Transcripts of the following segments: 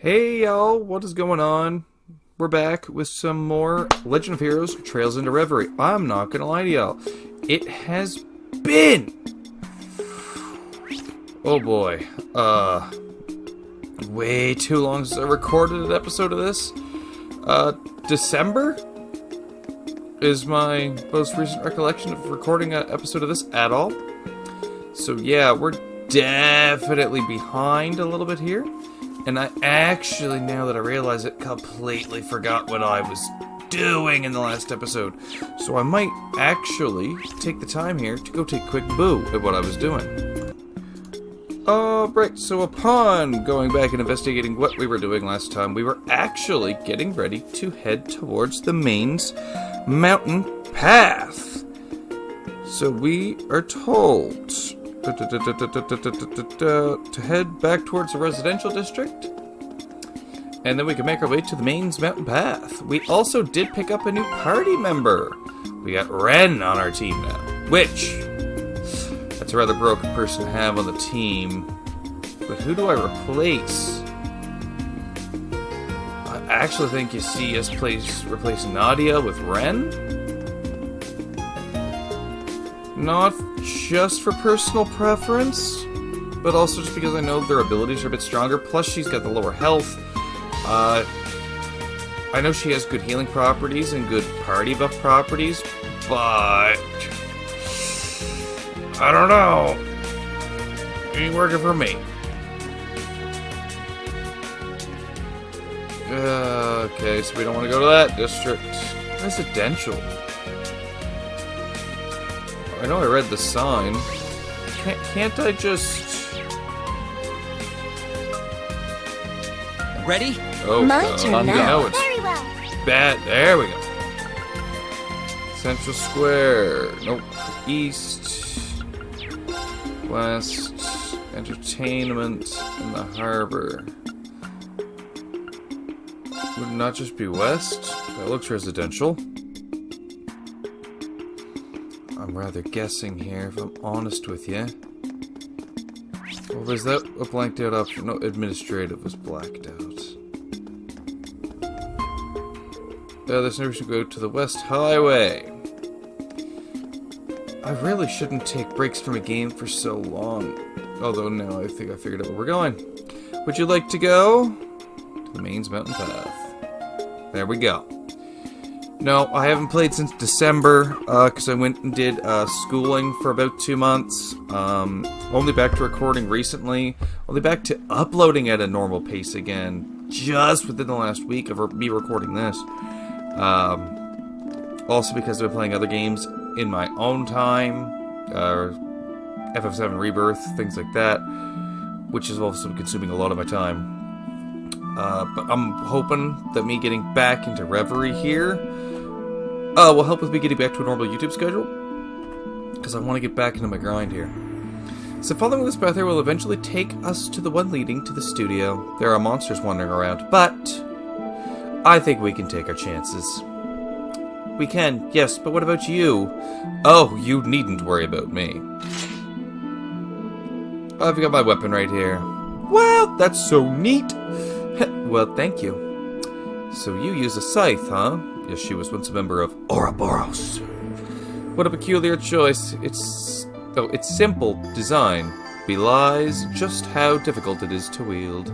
Hey y'all, what is going on? We're back with some more Legend of Heroes Trails into Reverie. I'm not gonna lie to y'all. It has been... oh boy. Way too long since I recorded an episode of this. December is my most recent recollection of recording an episode of this at all. So yeah, we're definitely behind a little bit here. And I actually, now that I realize it, completely forgot what I was doing in the last episode. So I might actually take the time here to go take a quick boo at what I was doing. Right, so upon going back and investigating what we were doing last time, we were actually getting ready to head towards the Main's mountain path. So we are told to head back towards the residential district, and then we can make our way to the Main's mountain path. We also did pick up a new party member. We got Ren on our team now, which that's a rather broken person to have on the team. But who do I replace? I actually think you see us replace Nadia with Ren. Not just for personal preference, but also just because I know their abilities are a bit stronger. Plus, she's got the lower health. I know she has good healing properties and good party buff properties, but I don't know. Ain't working for me. Okay, so we don't want to go to that district. Residential. I know I read the sign. Can't I just... Ready? Oh, My turn now. No, it's Very well. bad. There we go. Central Square. Nope. East. West. Entertainment in the harbor. Would it not just be west? That looks residential. I'm rather guessing here, if I'm honest with you. Or was that a blanked out option? No, administrative was blacked out. This never should go to the West Highway. I really shouldn't take breaks from a game for so long. Although now I think I figured out where we're going. Would you like to go? To the Main's mountain path. There we go. No, I haven't played since December, because I went and did schooling for about 2 months. Only back to recording recently. Only back to uploading at a normal pace again, just within the last week of me recording this. Also because I've been playing other games in my own time, FF7 Rebirth, things like that, which is also consuming a lot of my time. But I'm hoping that me getting back into Reverie here will help with me getting back to a normal YouTube schedule, because I want to get back into my grind here. So following this path here will eventually take us to the one leading to the studio. There are monsters wandering around, but I think we can take our chances. We can, yes, but what about you? Oh, you needn't worry about me. I've got my weapon right here. Well, that's so neat. Well, thank you. So you use a scythe, huh? Yes, she was once a member of Ouroboros. What a peculiar choice. Its simple design belies just how difficult it is to wield.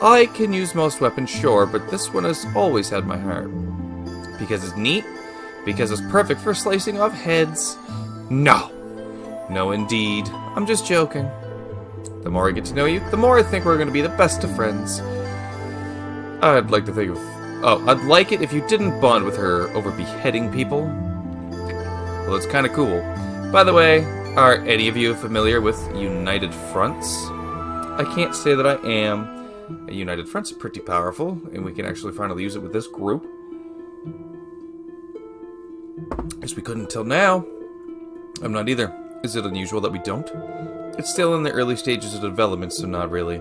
I can use most weapons, sure, but this one has always had my heart. Because it's neat? Because it's perfect for slicing off heads? No. No, indeed. I'm just joking. The more I get to know you, the more I think we're going to be the best of friends. I'd like to think of... oh, I'd like it if you didn't bond with her over beheading people. Well, it's kind of cool. By the way, are any of you familiar with United Fronts? I can't say that I am. A United Front's pretty powerful, and we can actually finally use it with this group. Guess we couldn't until now. I'm not either. Is it unusual that we don't? It's still in the early stages of development, so not really.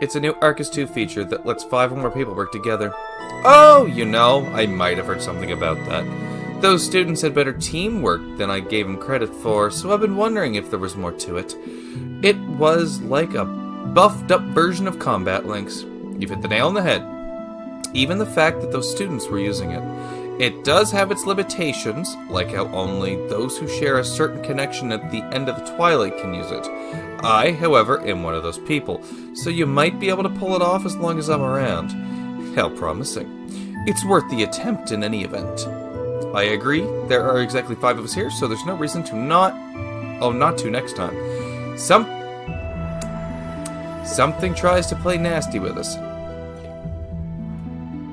It's a new Arcus 2 feature that lets 5 or more people work together. Oh, you know, I might have heard something about that. Those students had better teamwork than I gave them credit for, so I've been wondering if there was more to it. It was like a buffed up version of combat links. You've hit the nail on the head. Even the fact that those students were using it. It does have its limitations, like how only those who share a certain connection at the end of the twilight can use it. I, however, am one of those people, so you might be able to pull it off as long as I'm around. How promising. It's worth the attempt in any event. I agree, there are exactly 5 of us here, so there's no reason to not to next time. Something tries to play nasty with us.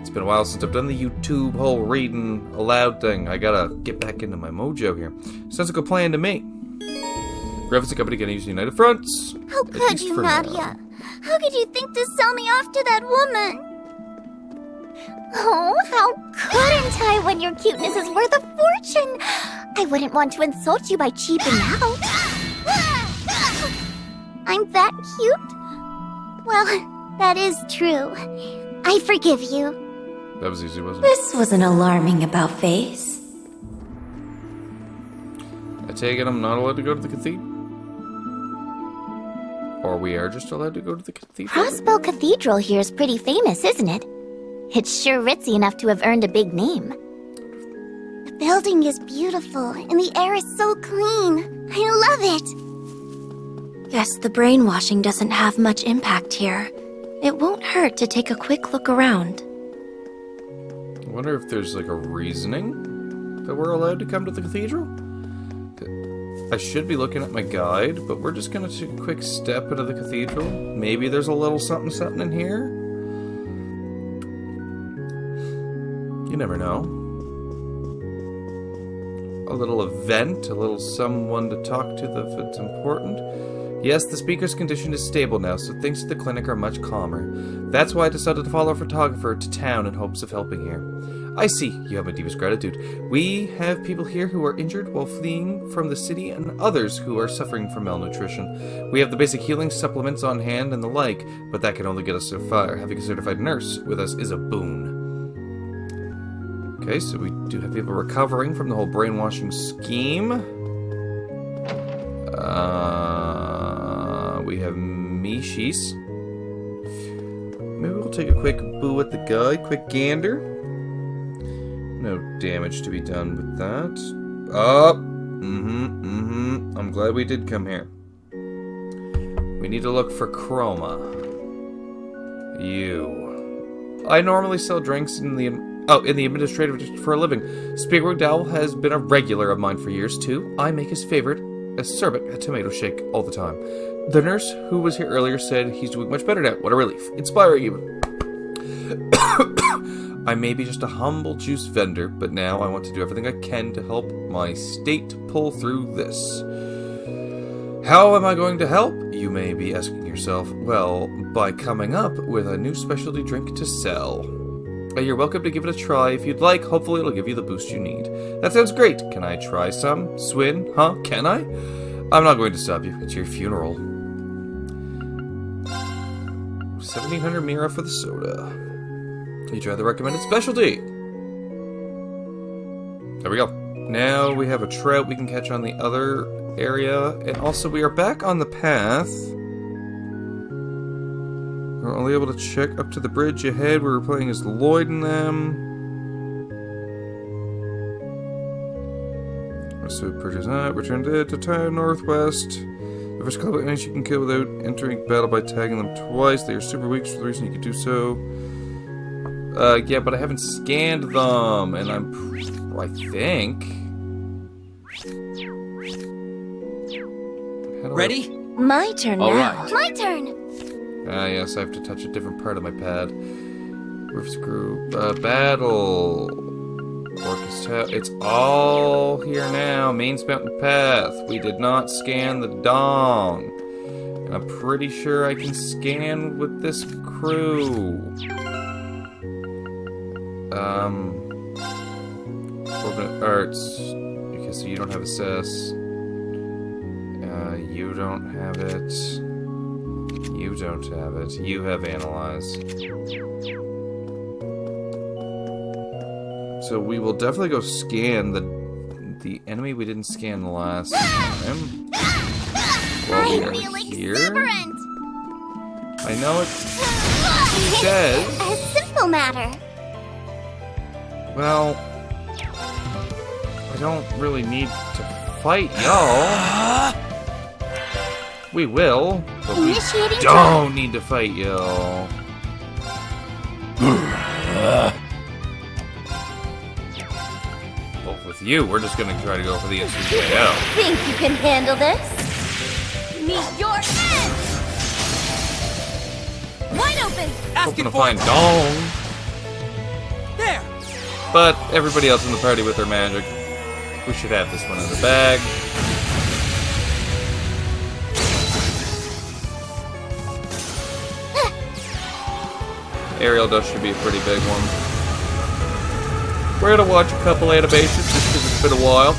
It's been a while since I've done the YouTube whole reading aloud thing. I gotta get back into my mojo here. Sounds like a plan to me. Reverie company gonna use United Fronts. How could you, Nadia? How could you think to sell me off to that woman? Oh, how couldn't I when your cuteness is worth a fortune? I wouldn't want to insult you by cheaping out. I'm that cute? Well, that is true. I forgive you. That was easy, wasn't it? This was an alarming about-face. I take it I'm not allowed to go to the cathedral? Or we are just allowed to go to the cathedral? Crossbow Cathedral here is pretty famous, isn't it? It's sure ritzy enough to have earned a big name. The building is beautiful, and the air is so clean. I love it. Guess the brainwashing doesn't have much impact here. It won't hurt to take a quick look around. I wonder if there's like a reasoning that we're allowed to come to the cathedral? I should be looking at my guide, but we're just gonna take a quick step into the cathedral. Maybe there's a little something in here? You never know. A little event, a little someone to talk to if it's important. Yes, the speaker's condition is stable now, so things at the clinic are much calmer. That's why I decided to follow a photographer to town in hopes of helping here. I see, you have my deepest gratitude. We have people here who are injured while fleeing from the city and others who are suffering from malnutrition. We have the basic healing supplements on hand and the like, but that can only get us so far. Having a certified nurse with us is a boon. Okay, so we do have people recovering from the whole brainwashing scheme. We have Mishis. Maybe we'll take a quick boo at the guy, quick gander. No damage to be done with that. Oh! I'm glad we did come here. We need to look for Chroma. You. I normally sell drinks in the administrative district for a living. Speaker McDowell has been a regular of mine for years, too. I make his favorite, a sorbet, a tomato shake, all the time. The nurse who was here earlier said he's doing much better now. What a relief. Inspiring, even. I may be just a humble juice vendor, but now I want to do everything I can to help my state pull through this. How am I going to help? You may be asking yourself. Well, by coming up with a new specialty drink to sell. You're welcome to give it a try if you'd like. Hopefully it'll give you the boost you need. That sounds great. Can I try some? Swin? Huh? Can I? I'm not going to stop you. It's your funeral. 1700 Mira for the soda. You try the recommended specialty. There we go. Now we have a trout we can catch on the other area. And also we are back on the path. We're only able to check up to the bridge ahead. We were playing as Lloyd and them. So purchase that. Return to town northwest. The first couple of enemies you can kill without entering battle by tagging them twice. They are super weak for the reason you can do so. Yeah, but I haven't scanned them, and I think. Ready? My turn All now. right. My turn. Yes, I have to touch a different part of my pad. Roofs group. Battle. Orcus Tower. It's all here now. Mains Mountain Path. We did not scan the Dong. And I'm pretty sure I can scan with this crew. Orbit Arts. Okay, so you don't have assess. You don't have it. You don't have it. You have analyze. So we will definitely go scan the enemy we didn't scan the last time. While we I'm are feeling here. exuberant. I know it. says... A simple matter. Well... I don't really need to fight y'all. We will, but we Initiating don't need to fight y'all. Well, with you, we're just gonna try to go for the instant KO. Think you can handle this? Meet your end! Wide open! Hoping to find Dong. There! But everybody else in the party with their magic. We should have this one in the bag. Aerial dust should be a pretty big one. We're gonna watch a couple animations just because it's been a while.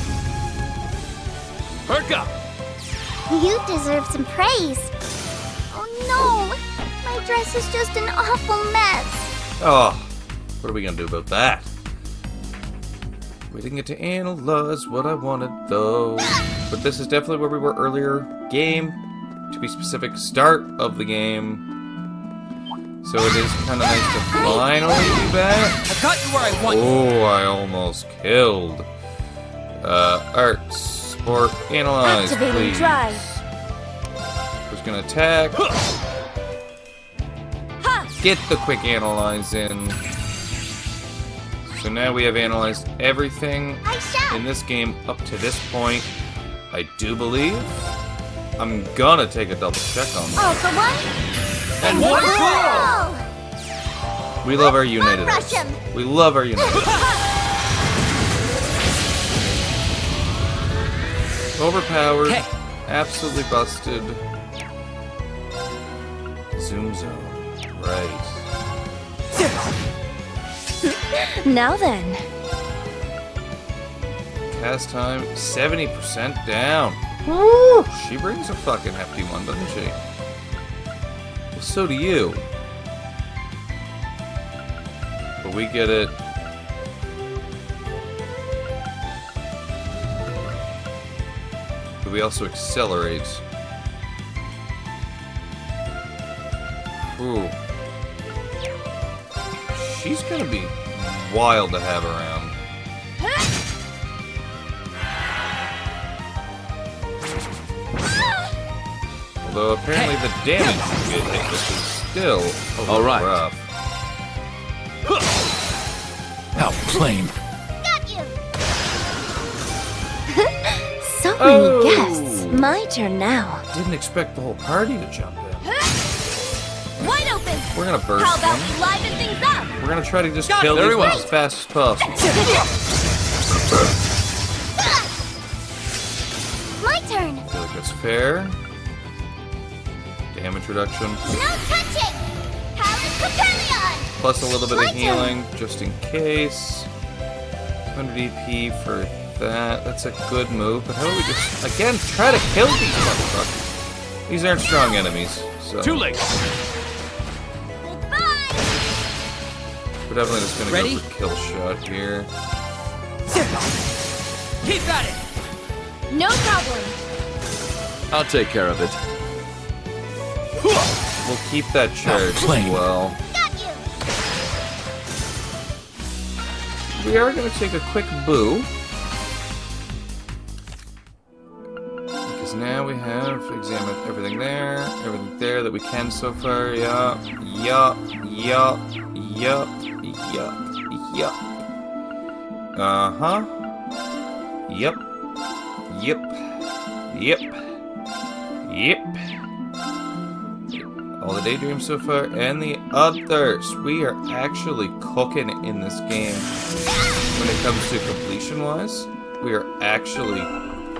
Perk up! You deserve some praise. Oh no! My dress is just an awful mess. Oh, what are we gonna do about that? We didn't get to analyze what I wanted though. But this is definitely where we were earlier. Game, to be specific, start of the game. So it is kind of nice to finally be back. I got you where I want you! Oh, I almost killed. Art, sport, analyze, Activating please. drive. Who's gonna attack? Get the quick analyze in. So now we have analyzed everything I shall. in this game up to this point. I do believe. I'm gonna take a double check on that. All for one. And one for all. We love our United. Rush 'em. We love our United. Overpowered. Hey. Absolutely busted. Zoom zone. Right. Now then. Cast time 70% down. Woo! She brings a fucking hefty one, doesn't she? Well, so do you. But we get it. But we also accelerate. Ooh. She's gonna be wild to have around. Although apparently the damage you get hit with is still a little All right. rough. How plain. Got you. So many Oh. guests. My turn now. Didn't expect the whole party to jump in. Wide open! We're gonna burst How about them. we liven things up? We're gonna try to just Got kill it. these Very ones well. as fast as possible. My turn. I feel like that's fair. Damage reduction. No touching. Palace Papillion. Plus a little bit My of turn. healing, just in case. 100 EP for that. That's a good move. But how do we just, again, try to kill these motherfuckers? These aren't strong enemies, so... Too late. Goodbye. We're definitely just gonna Ready? go for kill shot here. Keep at it! No problem. I'll take care of it. We'll keep that charge as plain. well. Got you. We are gonna take a quick boo. Because now we have examined everything there that we can so far. Yup, yup, yup, yup, yup, yup. Uh-huh. Yep. Yep. Yep. Yep. All the daydreams so far and the others. We are actually cooking in this game. When it comes to completion-wise, we are actually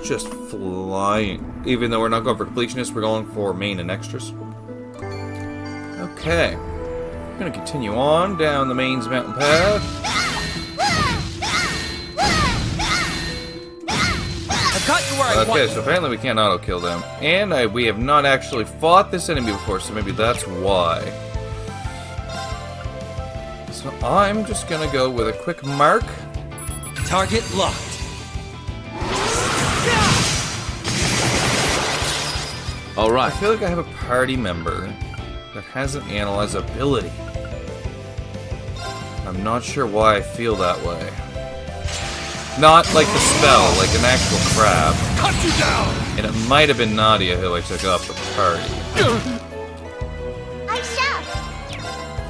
just flying. Even though we're not going for completionists, we're going for main and extras. Okay. We're gonna continue on down the mains mountain path. I got you where I want Okay, you. so apparently we can't auto-kill them. And we have not actually fought this enemy before, so maybe that's why. So I'm just gonna go with a quick mark. Target locked. All I right. feel like I have a party member that has an analyze ability. I'm not sure why I feel that way. Not like the spell, like an actual crab. Cut you down! And it might have been Nadia who I took off the party. I shall.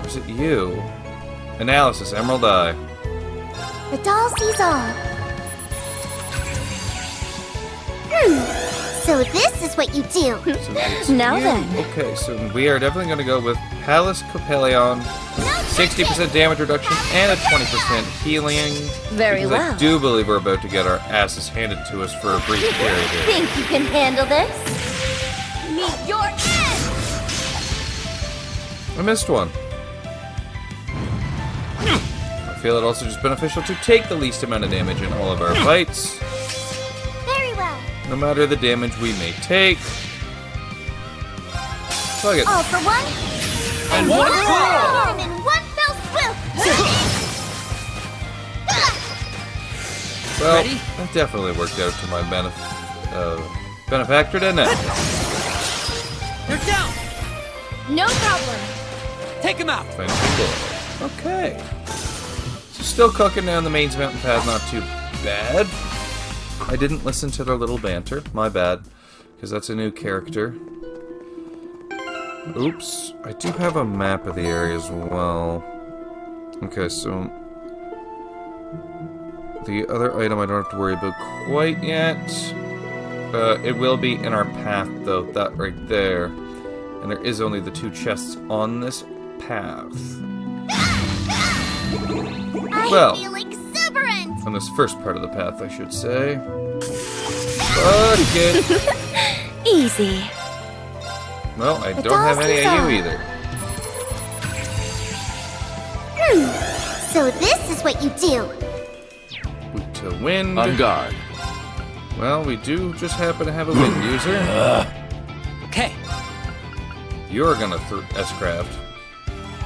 Or is it you? Analysis, Emerald Eye. The doll sees all. So this is what you do. So it's Now you. then. Okay, so we are definitely going to go with Palace Copelion, 60% damage reduction, and a 20% healing. Very because well. I do believe we're about to get our asses handed to us for a brief period here. Think you can handle this? Meet your end! I missed one. I feel it also just beneficial to take the least amount of damage in all of our fights, Very well. no matter the damage we may take. Fuck it. All for one. And one for all! And in one fell swoop. Well, Ready? that definitely worked out to my benefactor, didn't it? They're down! No problem. Take him out! Okay. So still cooking down the mains mountain path, not too bad. I didn't listen to their little banter. My bad. Because that's a new character. Oops. I do have a map of the area as well. Okay, so... the other item I don't have to worry about quite yet. It will be in our path, though. That right there. And there is only the 2 chests on this path. Well, I feel exuberant. on this first part of the path, I should say. Fuck it. Easy. Well, I The don't have doll any sees of all. you either. So this is what you do. Boot to wind. On guard. Well, we do just happen to have a wind user. Okay, You're gonna S-craft.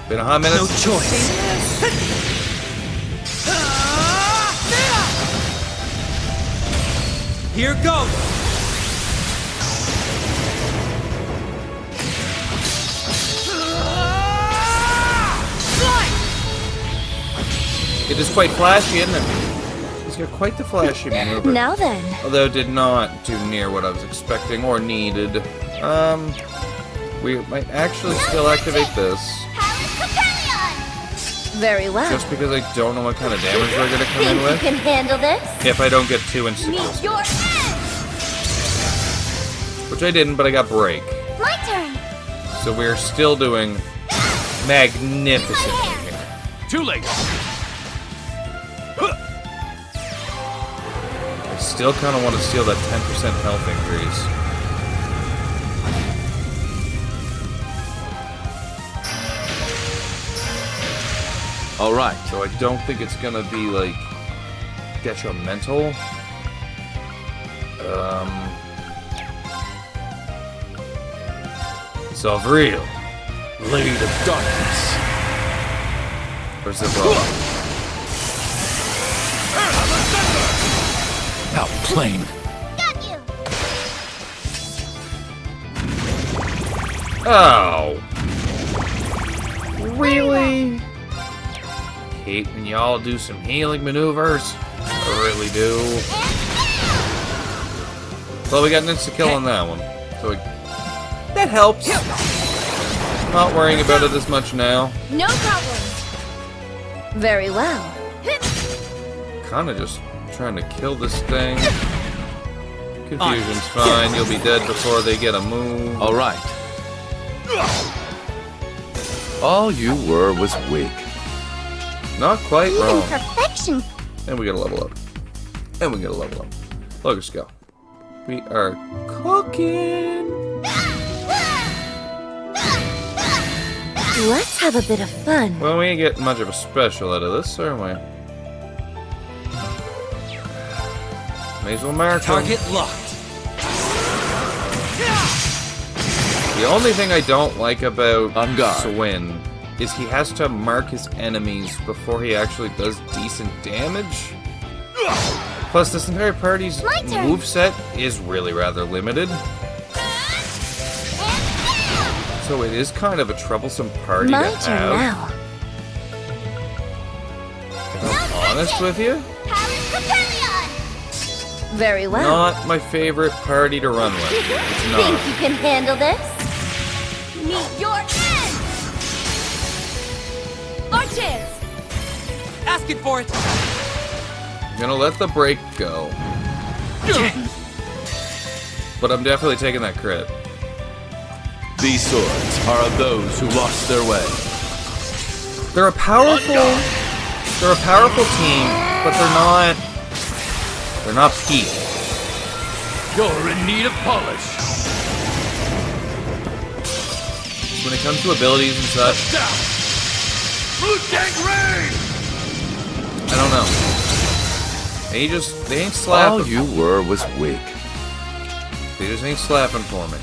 Been a hot minute. no choice. Here goes! It is quite flashy, isn't it? He's got quite the flashy maneuver. Now then. Although it did not do near what I was expecting or needed. We might actually still activate this. Palace Copelion. Very well. Just because I don't know what kind of damage we're gonna come in Think you with. can handle this? If I don't get 2 insta Meet kills. your end! Which I didn't, but I got break. My turn. So we're still doing magnificently here. Too late! I still kind of want to steal that 10% health increase. Alright. So I don't think it's gonna be, like, detrimental. Reverie, Lady of Darkness. Or is it wrong? Outplane. Got you. Oh! Really? Hate when y'all do some healing maneuvers. I really do. Well, we got an insta-kill on that one. So that helps. Not worrying about it as much now. No problem. Very well. Kinda just trying to kill this thing. Confusion's fine. You'll be dead before they get a move. Alright. All you were was weak. Not quite Even wrong. perfection. And we gotta level up. And we gotta level up. Look us go. We are cooking. Let's have a bit of fun. Well, we ain't getting much of a special out of this, are we? May as well mark him. Target locked. The only thing I don't like about On guard. Swin is he has to mark his enemies before he actually does decent damage. Plus, this entire party's My turn. moveset is really rather limited. So it is kind of a troublesome party My to turn have. now. If I'm honest with you, Palace Pavilion! Very well. not my favorite party to run with. It's Think not. you can handle this? Meet your end! Our chance! Asking for it! I'm gonna let the break go. But I'm definitely taking that crit. These swords are of those who lost their way. They're a powerful team, but they're not peak. You're in need of polish. When it comes to abilities and such, Down. Blue tank rain. I don't know. They ain't slapping. All you were was weak. They just ain't slapping for me.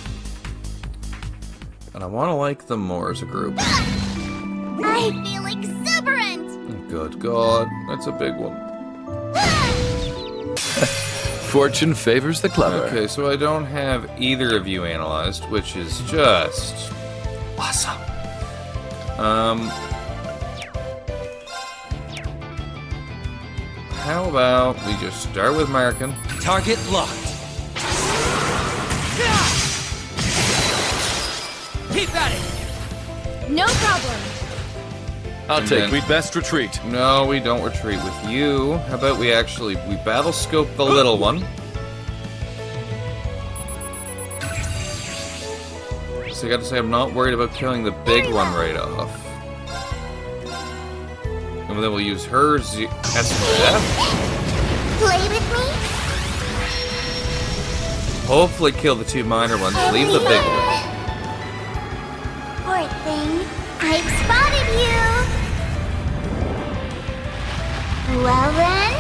And I want to like them more as a group. I feel exuberant! Good God, that's a big one. Fortune favors the clever. Okay, so I don't have either of you analyzed, which is just awesome. How about we just start with marking? Target locked. Keep at it! No problem. I'll And take. then- We'd best retreat. No, we don't retreat with you. How about we battle scope the little one? So I gotta say, I'm not worried about killing the big one right off. And then we'll use her SRF. Play with me? Hopefully kill the two minor ones, leave the big one. Poor thing. I've spotted you! Well then...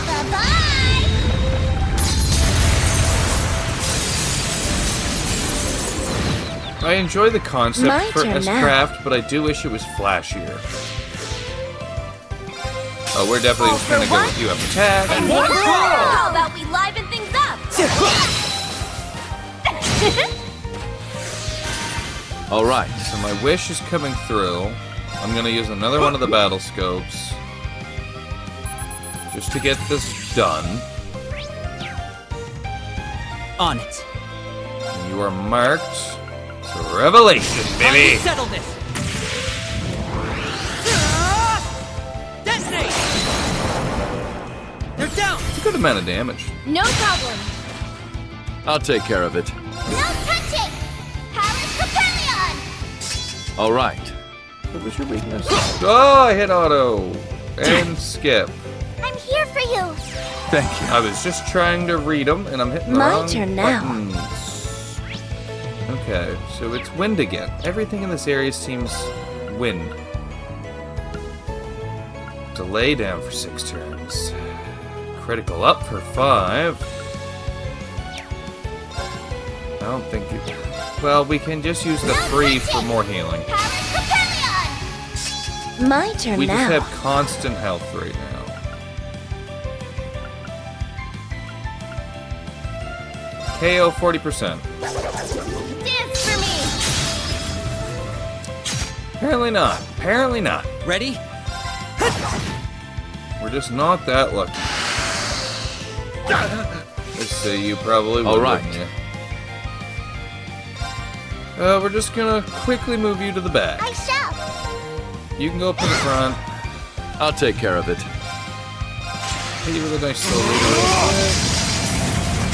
Bye-bye! I enjoy the concept My for turn now. S-Craft, but I do wish it was flashier. Oh, we're definitely just gonna go with you up attack. How about we liven things up? All right. So my wish is coming through. I'm gonna use another one of the battle scopes. Just to get this done. On it. And you are marked. So revelation, baby! Settle this! Detonate! They're down! It's a good amount of damage. No problem. I'll take care of it. No touching! Palace Pavilion! All right. What was your weakness? Oh, I hit auto. And skip. I'm here for you. Thank you. I was just trying to read them, and I'm hitting the My wrong turn now. buttons. Okay, so it's wind again. Everything in this area seems wind. Delay down for 6 turns. Critical up for 5. I don't think you... Well, we can just use the free for more healing. Palace Pavilion! My turn We now. just have constant health right now. KO 40%. Dance for me! Apparently not. Apparently not. Ready? We're just not that lucky. Let's say you probably would, All right. wouldn't you? We're just gonna quickly move you to the back. I shall! You can go up to the front. I'll take care of it. Hit you with a nice slow lead.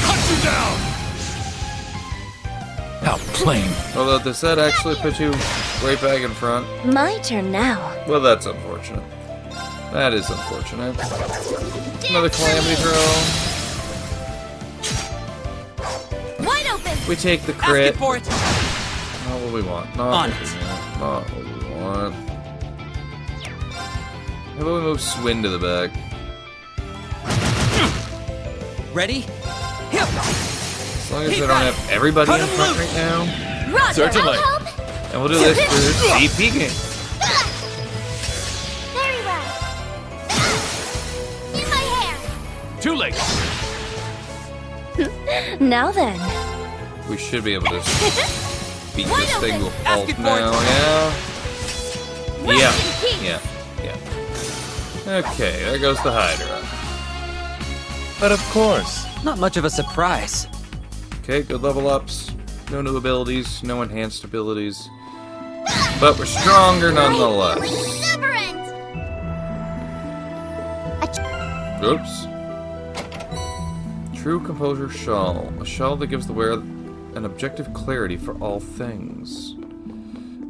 Cut you down. How plain. Although, does that actually put you right back in front? My turn now. Well, that's unfortunate. That is unfortunate. Another calamity throw. Wide open! We take the Asking crit. for it! Not what we want. Not On what it. we want. Not what we want. How about we move Swin to the back? Ready? Hip! As long as Keep I don't at it. have everybody Cut in him front loose. right now. Roger! Certainly. I'll help! And we'll do this for CP game. Very well. In my hair! Too late. Now then. We should be able to beat Wide this thing to a open. halt Ask it now, for it. yeah? Rest in peace. Yeah. Okay, there goes the Hydra. But of course. Not much of a surprise. Okay, good level ups. No new abilities, no enhanced abilities. But we're stronger nonetheless. Never end. Oops. True Composure Shawl. A shawl that gives the wearer an objective clarity for all things.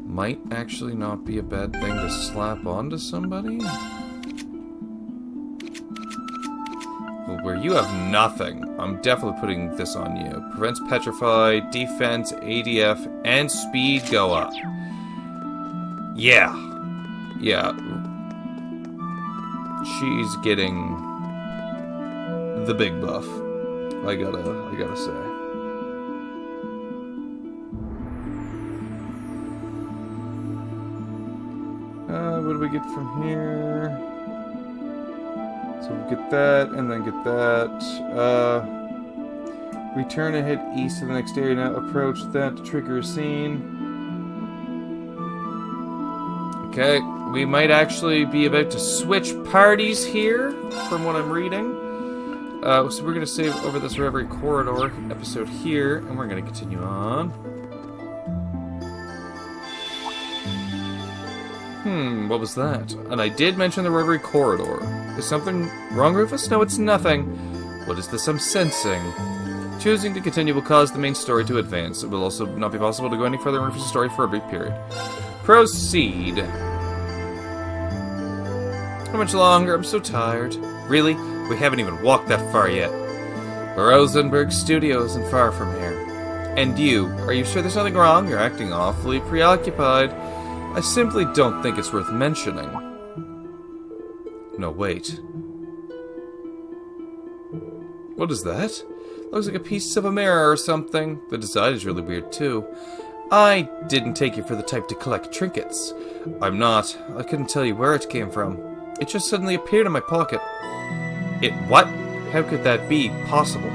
Might actually not be a bad thing to slap onto somebody. Well, where you have nothing, I'm definitely putting this on you. Prevents petrify, defense, ADF, and speed go up. Yeah. Yeah. She's getting the big buff. I gotta say. What do we get from here? So we get that, and then get that. Return and head east to the next area. Now approach that to trigger a scene. Okay, we might actually be about to switch parties here, from what I'm reading. So we're going to save over this Reverie Corridor episode here, and we're going to continue on. What was that? And I did mention the Reverie Corridor. Is something wrong, Rufus? No, it's nothing. What is this I'm sensing? Choosing to continue will cause the main story to advance. It will also not be possible to go any further in Rufus' story for a brief period. Proceed. How much longer? I'm so tired. Really? We haven't even walked that far yet. Rosenberg Studio isn't far from here. And you? Are you sure there's nothing wrong? You're acting awfully preoccupied. I simply don't think it's worth mentioning. No, wait. What is that? Looks like a piece of a mirror or something. The design is really weird, too. I didn't take you for the type to collect trinkets. I'm not. I couldn't tell you where it came from. It just suddenly appeared in my pocket. It what? How could that be possible?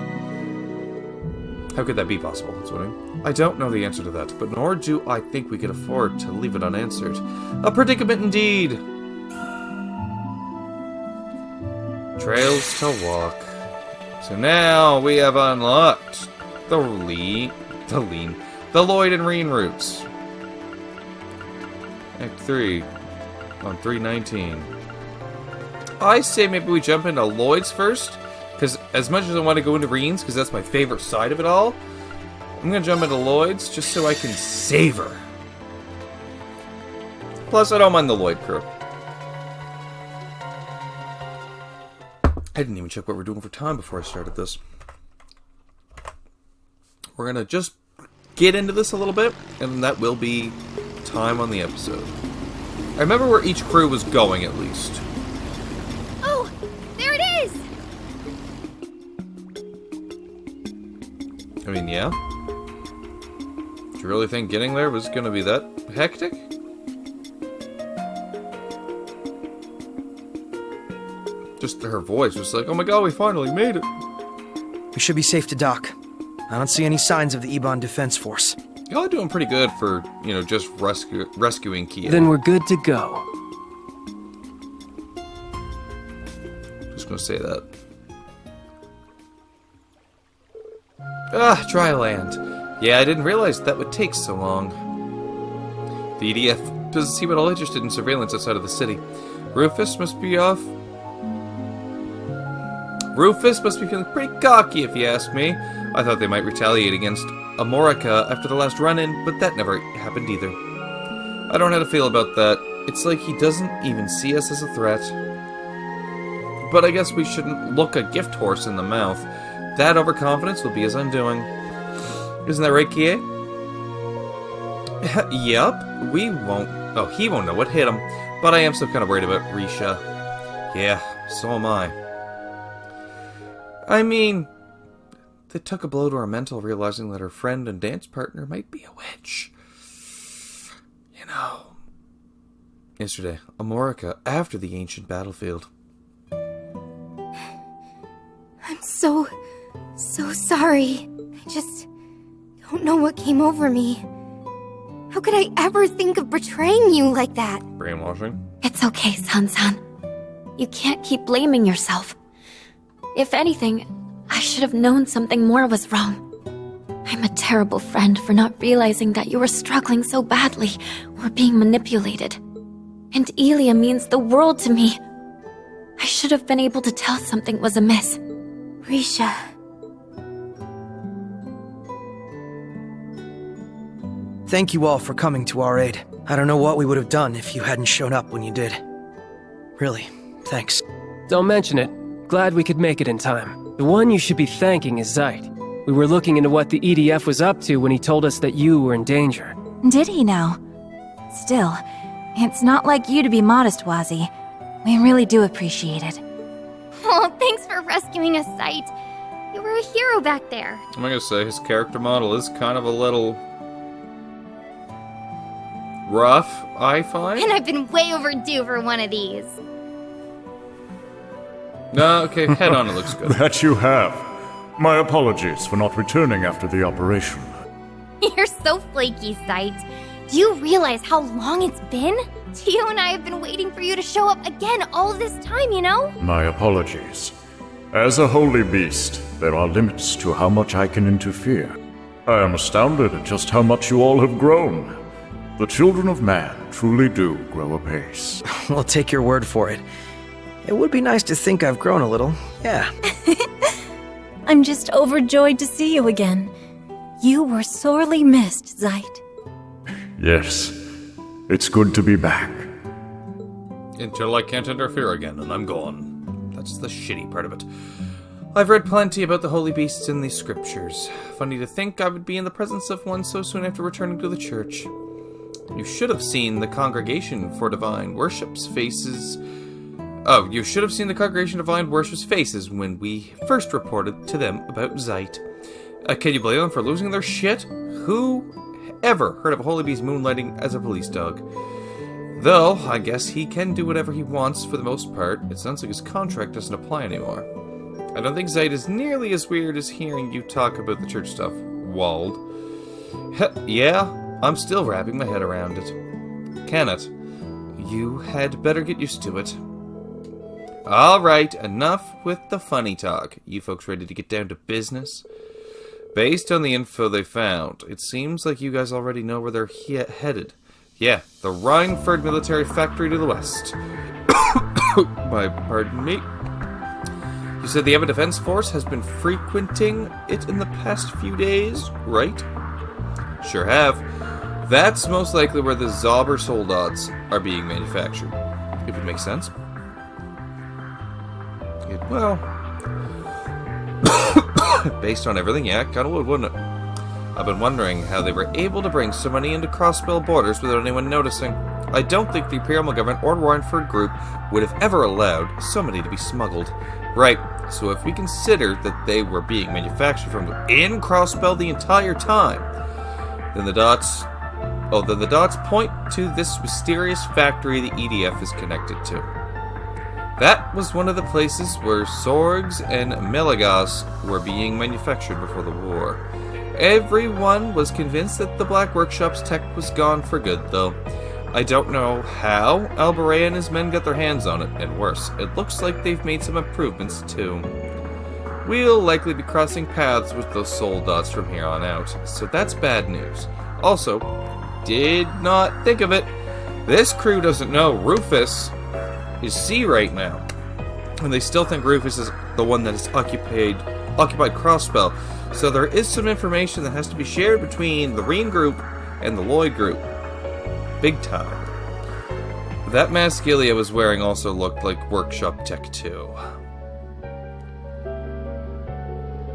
How could that be possible? That's what I mean. I don't know the answer to that, but nor do I think we could afford to leave it unanswered. A predicament indeed! Trails to walk. So now we have unlocked the Lloyd and Reen routes. Act 3 on 319. I say maybe we jump into Lloyd's first, because as much as I want to go into Reen's, because that's my favorite side of it all, I'm going to jump into Lloyd's just so I can savor. Plus, I don't mind the Lloyd crew. I didn't even check what we're doing for time before I started this. We're going to just get into this a little bit, and that will be time on the episode. I remember where each crew was going, at least. Oh, there it is! I mean, yeah. Do you really think getting there was going to be that hectic? Just her voice was like, oh my god, we finally made it. We should be safe to dock. I don't see any signs of the Ebon Defense Force. Y'all are doing pretty good for, you know, just rescuing Kia. Then we're good to go. Just gonna say that. Ah, dry land. Yeah, I didn't realize that would take so long. The EDF doesn't seem at all interested in surveillance outside of the city. Rufus must be feeling pretty cocky, if you ask me. I thought they might retaliate against Amorica after the last run-in, but that never happened either. I don't know how to feel about that. It's like he doesn't even see us as a threat. But I guess we shouldn't look a gift horse in the mouth. That overconfidence will be his undoing. Isn't that right, Kie? Yup. We won't... Oh, he won't know what hit him. But I am still kind of worried about Risha. Yeah, so am I. I mean... They took a blow to her mental, realizing that her friend and dance partner might be a witch. You know. Yesterday, Amorica, after the ancient battlefield. I'm so sorry. I don't know what came over me. How could I ever think of betraying you like that? Brainwashing? It's okay, San-san. You can't keep blaming yourself. If anything, I should have known something more was wrong. I'm a terrible friend for not realizing that you were struggling so badly or being manipulated. And Elia means the world to me. I should have been able to tell something was amiss. Risha. Thank you all for coming to our aid. I don't know what we would have done if you hadn't shown up when you did. Really, thanks. Don't mention it. Glad we could make it in time. The one you should be thanking is Zeit. We were looking into what the EDF was up to when he told us that you were in danger. Did he now? Still, it's not like you to be modest, Wazi. We really do appreciate it. Oh, thanks for rescuing us, Sight. You were a hero back there. I'm gonna say his character model is kind of a little rough, I find. And I've been way overdue for one of these. No, okay, head on, it looks good. That you have. My apologies for not returning after the operation. You're so flaky, Sight. Do you realize how long it's been? Tio and I have been waiting for you to show up again all this time, you know? My apologies. As a holy beast, there are limits to how much I can interfere. I am astounded at just how much you all have grown. The children of man truly do grow apace. We'll take your word for it. It would be nice to think I've grown a little, yeah. I'm just overjoyed to see you again. You were sorely missed, Zeit. Yes, it's good to be back. Until I can't interfere again, and I'm gone. That's the shitty part of it. I've read plenty about the holy beasts in the scriptures. Funny to think I would be in the presence of one so soon after returning to the church. You should have seen the Congregation for Divine Worship's faces... Oh, you should have seen the Congregation of Divine Worship's faces when we first reported to them about Zeit. Can you blame them for losing their shit? Who ever heard of a holy beast moonlighting as a police dog? Though, I guess he can do whatever he wants for the most part. It sounds like his contract doesn't apply anymore. I don't think Zeit is nearly as weird as hearing you talk about the church stuff, Wald. Yeah, I'm still wrapping my head around it. Kenneth, you had better get used to it. Alright, enough with the funny talk. You folks ready to get down to business? Based on the info they found, it seems like you guys already know where they're headed. Yeah, the Rhineford military factory to the west. Pardon me. You said the Emma Defense Force has been frequenting it in the past few days, right? Sure have. That's most likely where the Zauber Soldats are being manufactured. If it makes sense. Well, based on everything, yeah, kinda would, wouldn't it? I've been wondering how they were able to bring so many into Crossbell borders without anyone noticing. I don't think the Imperial government or Rhineford group would have ever allowed so many to be smuggled. Right, so if we consider that they were being manufactured from in Crossbell the entire time, then the dots point to this mysterious factory the EDF is connected to. That was one of the places where Sorgs and Melagas were being manufactured before the war. Everyone was convinced that the Black Workshop's tech was gone for good, though. I don't know how Alberea and his men got their hands on it, and worse, it looks like they've made some improvements, too. We'll likely be crossing paths with those soul dots from here on out, so that's bad news. Also, did not think of it, this crew doesn't know Rufus is C right now, and they still think Rufus is the one that has occupied Crossbell, so there is some information that has to be shared between the Reen group and the Lloyd group. Big time. That mask Ilya was wearing also looked like workshop tech too.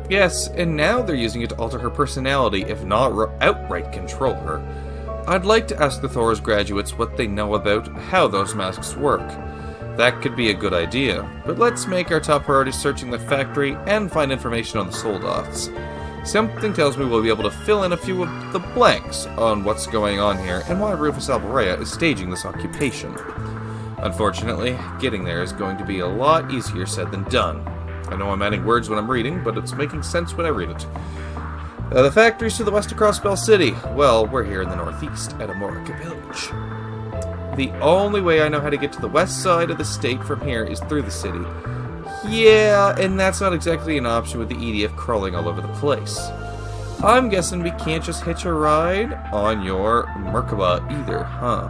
Yes, and now they're using it to alter her personality, if not outright control her. I'd like to ask the Thor's graduates what they know about how those masks work. That could be a good idea, but let's make our top priority searching the factory and find information on the Soldats. Something tells me we'll be able to fill in a few of the blanks on what's going on here and why Rufus Alberea is staging this occupation. Unfortunately, getting there is going to be a lot easier said than done. I know I'm adding words when I'm reading, but it's making sense when I read it. The factory's to the west across Bell City. Well, we're here in the northeast at Amorica Village. The only way I know how to get to the west side of the state from here is through the city. Yeah, and that's not exactly an option with the EDF crawling all over the place. I'm guessing we can't just hitch a ride on your Merkaba either, huh?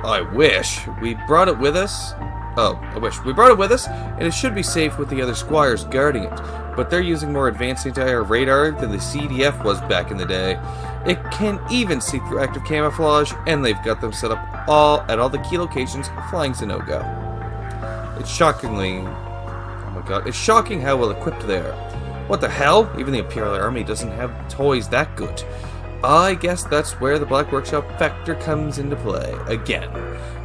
I wish. We brought it with us. Oh, I wish. We brought it with us, and it should be safe with the other squires guarding it. But they're using more advanced anti-air radar than the CDF was back in the day. It can even see through active camouflage, and they've got them set up at all the key locations. Flying's a no-go. It's shockingly... Oh my god. It's shocking how well equipped they are. What the hell? Even the Imperial Army doesn't have toys that good. I guess that's where the Black Workshop factor comes into play, again.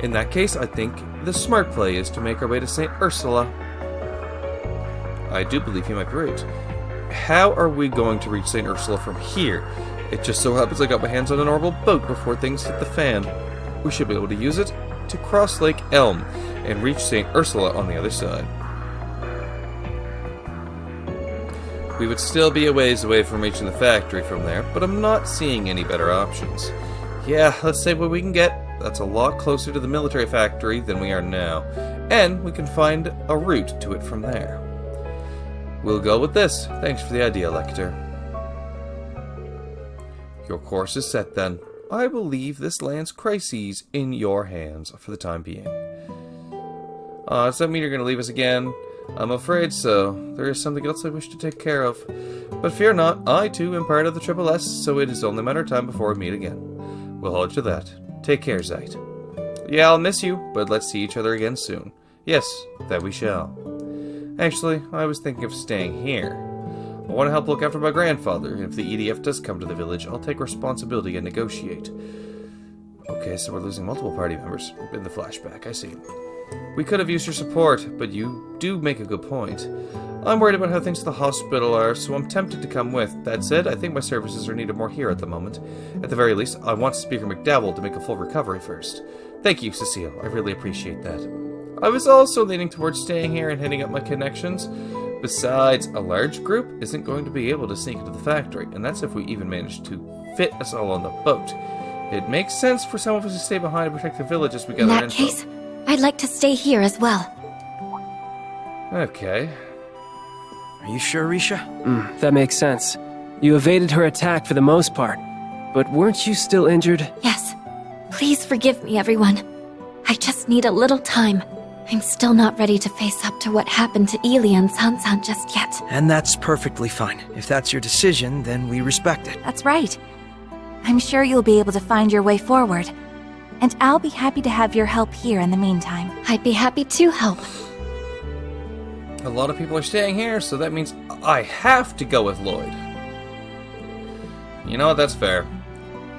In that case, I think the smart play is to make our way to St. Ursula. I do believe he might be right. How are we going to reach St. Ursula from here? It just so happens I got my hands on a normal boat before things hit the fan. We should be able to use it to cross Lake Elm and reach St. Ursula on the other side. We would still be a ways away from reaching the factory from there, but I'm not seeing any better options. Yeah, let's say what we can get. That's a lot closer to the military factory than we are now, and we can find a route to it from there. We'll go with this. Thanks for the idea, Lecter. Your course is set then. I will leave this land's crises in your hands for the time being. Does that mean you're going to leave us again? I'm afraid so. There is something else I wish to take care of. But fear not, I too am part of the Triple S, so it is only a matter of time before we meet again. We'll hold to that. Take care, Zeit. Yeah, I'll miss you, but let's see each other again soon. Yes, that we shall. Actually, I was thinking of staying here. I want to help look after my grandfather, and if the EDF does come to the village, I'll take responsibility and negotiate. Okay, so we're losing multiple party members in the flashback, I see. We could have used your support, but you do make a good point. I'm worried about how things at the hospital are, so I'm tempted to come with. That said, I think my services are needed more here at the moment. At the very least, I want Speaker McDowell to make a full recovery first. Thank you, Cecile. I really appreciate that. I was also leaning towards staying here and hitting up my connections. Besides, a large group isn't going to be able to sneak into the factory, and that's if we even manage to fit us all on the boat. It makes sense for some of us to stay behind and protect the village as we gather info. In that case, I'd like to stay here as well. Okay. Are you sure, Risha? That makes sense. You evaded her attack for the most part, but weren't you still injured? Yes. Please forgive me, everyone. I just need a little time. I'm still not ready to face up to what happened to Ili and Sansan just yet. And that's perfectly fine. If that's your decision, then we respect it. That's right. I'm sure you'll be able to find your way forward. And I'll be happy to have your help here in the meantime. I'd be happy to help. A lot of people are staying here, so that means I have to go with Lloyd. You know what, that's fair.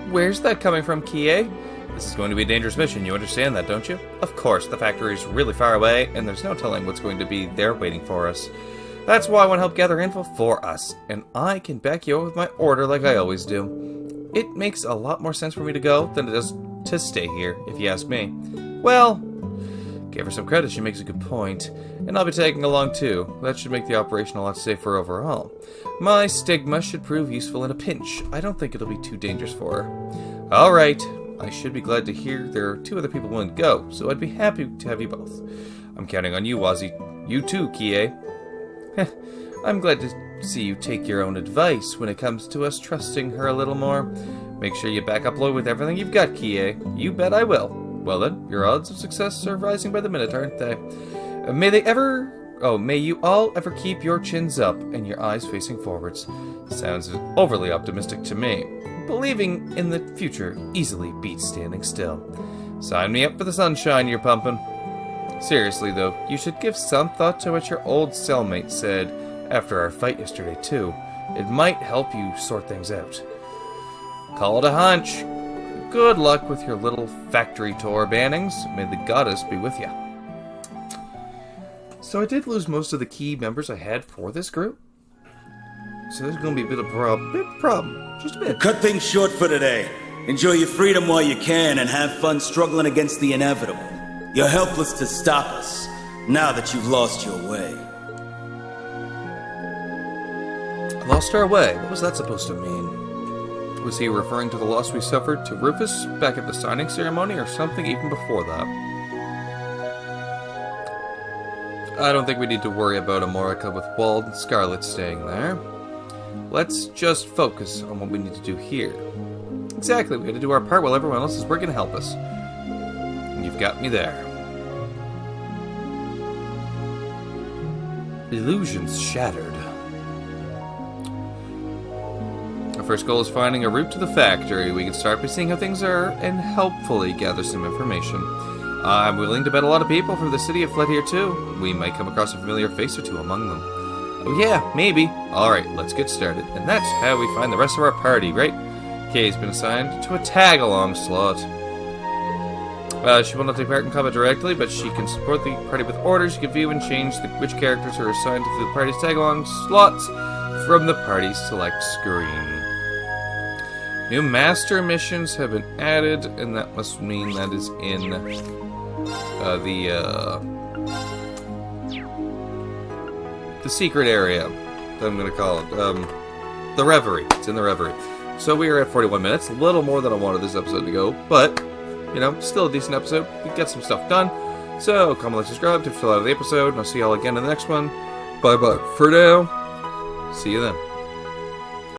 Where's that coming from, Kie? This is going to be a dangerous mission, you understand that, don't you? Of course, the factory is really far away, and there's no telling what's going to be there waiting for us. That's why I want to help gather info for us, and I can back you up with my order like I always do. It makes a lot more sense for me to go than it does to stay here, if you ask me. Well, give her some credit, she makes a good point. And I'll be tagging along too. That should make the operation a lot safer overall. My stigma should prove useful in a pinch. I don't think it'll be too dangerous for her. Alright, I should be glad to hear there are 2 other people willing to go, so I'd be happy to have you both. I'm counting on you, Wazzy. You too, Kie. I'm glad to see you take your own advice when it comes to us trusting her a little more. Make sure you back up Lloyd with everything you've got, Kie. You bet I will. Well then, your odds of success are rising by the minute, aren't they? May you all ever keep your chins up and your eyes facing forwards. Sounds overly optimistic to me. Believing in the future easily beats standing still. Sign me up for the sunshine you're pumping. Seriously though, you should give some thought to what your old cellmate said after our fight yesterday too. It might help you sort things out. Call it a hunch. Good luck with your little factory tour, Bannings. May the goddess be with you. So I did lose most of the key members I had for this group. So there's going to be a bit of problem. Just a bit. Cut things short for today. Enjoy your freedom while you can and have fun struggling against the inevitable. You're helpless to stop us, now that you've lost your way. Lost our way. What was that supposed to mean? Was he referring to the loss we suffered to Rufus back at the signing ceremony, or something even before that? I don't think we need to worry about Amorica with Wald and Scarlet staying there. Let's just focus on what we need to do here. Exactly, we have to do our part while everyone else is working to help us. And you've got me there. Illusions shattered. Our first goal is finding a route to the factory. We can start by seeing how things are and helpfully gather some information. I'm willing to bet a lot of people from the city have fled here too. We might come across a familiar face or two among them. Oh yeah, maybe. Alright, let's get started. And that's how we find the rest of our party, right? Kay's been assigned to a tag-along slot. She will not take part in combat directly, but she can support the party with orders. She can view and change which characters are assigned to the party's tag-along slots from the party's select screen. New master missions have been added, and that must mean that is in the secret area, that I'm going to call it. The Reverie. It's in the Reverie. So we are at 41 minutes, a little more than I wanted this episode to go, but, you know, still a decent episode. We get some stuff done. So, comment, like, subscribe to fill out the episode, and I'll see y'all again in the next one. Bye-bye for now. See you then.